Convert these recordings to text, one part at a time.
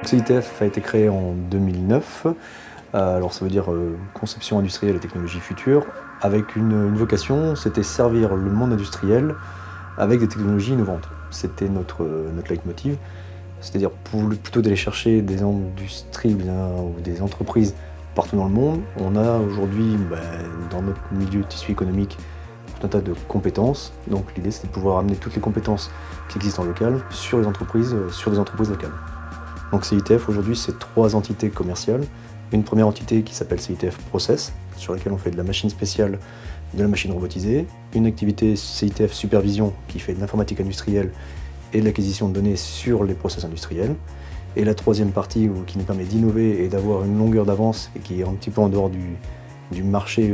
CITF a été créé en 2009, alors ça veut dire conception industrielle et technologie future, avec une vocation, c'était servir le monde industriel avec des technologies innovantes. C'était notre leitmotiv, c'est-à-dire plutôt d'aller chercher des industries ou des entreprises partout dans le monde. On a aujourd'hui, dans notre milieu de tissu économique, tout un tas de compétences. Donc l'idée, c'est de pouvoir amener toutes les compétences qui existent en local sur des entreprises locales. Donc CITF aujourd'hui, c'est 3 entités commerciales. Une première entité qui s'appelle CITF Process, sur laquelle on fait de la machine spéciale, de la machine robotisée. Une activité CITF Supervision qui fait de l'informatique industrielle et de l'acquisition de données sur les process industriels. Et la troisième partie qui nous permet d'innover et d'avoir une longueur d'avance et qui est un petit peu en dehors du marché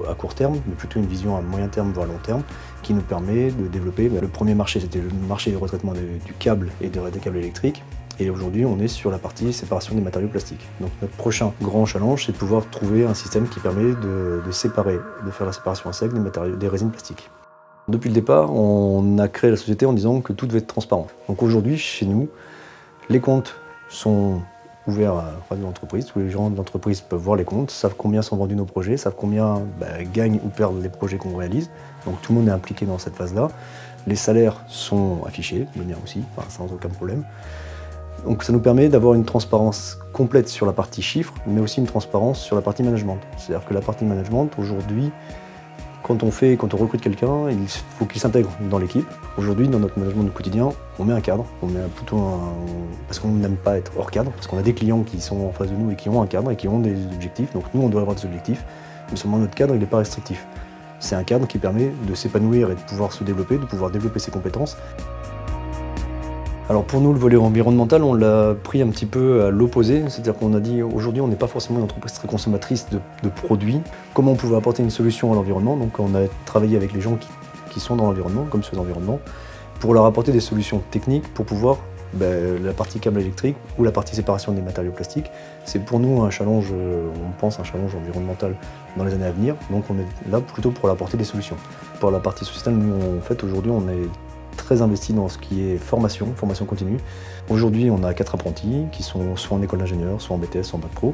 à court terme, mais plutôt une vision à moyen terme voire long terme, qui nous permet de développer. Le premier marché, c'était le marché du retraitement du câble et des câbles électriques. Et aujourd'hui, on est sur la partie séparation des matériaux plastiques. Donc notre prochain grand challenge, c'est de pouvoir trouver un système qui permet de séparer, de faire la séparation à sec des résines plastiques. Depuis le départ, on a créé la société en disant que tout devait être transparent. Donc aujourd'hui, chez nous, les comptes sont ouverts à l'entreprise. Tous les gens de l'entreprise peuvent voir les comptes, savent combien sont vendus nos projets, savent combien gagnent ou perdent les projets qu'on réalise. Donc tout le monde est impliqué dans cette phase-là. Les salaires sont affichés, le mien aussi, sans aucun problème. Donc ça nous permet d'avoir une transparence complète sur la partie chiffres, mais aussi une transparence sur la partie management. C'est-à-dire que la partie management, aujourd'hui, quand on recrute quelqu'un, il faut qu'il s'intègre dans l'équipe. Aujourd'hui, dans notre management du quotidien, on met un cadre, parce qu'on n'aime pas être hors cadre, parce qu'on a des clients qui sont en face de nous et qui ont un cadre et qui ont des objectifs. Donc nous, on doit avoir des objectifs, mais seulement notre cadre, il n'est pas restrictif. C'est un cadre qui permet de s'épanouir et de pouvoir se développer, de pouvoir développer ses compétences. Alors pour nous, le volet environnemental, on l'a pris un petit peu à l'opposé, c'est-à-dire qu'on a dit aujourd'hui on n'est pas forcément une entreprise très consommatrice de produits. Comment on pouvait apporter une solution à l'environnement? Donc on a travaillé avec les gens qui sont dans l'environnement, comme ceux d'environnement, pour leur apporter des solutions techniques pour pouvoir, la partie câble électrique ou la partie séparation des matériaux plastiques, c'est pour nous un challenge, on pense un challenge environnemental dans les années à venir, donc on est là plutôt pour leur apporter des solutions. Pour la partie sociétale, nous en fait aujourd'hui on est très investi dans ce qui est formation continue. Aujourd'hui, on a 4 apprentis qui sont soit en école d'ingénieur, soit en BTS, soit en bac pro.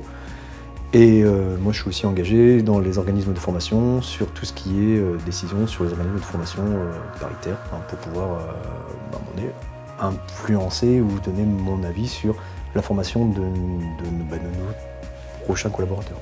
Et moi, je suis aussi engagé dans les organismes de formation sur tout ce qui est décision sur les organismes de formation paritaires, pour pouvoir influencer ou donner mon avis sur la formation de nos prochains collaborateurs.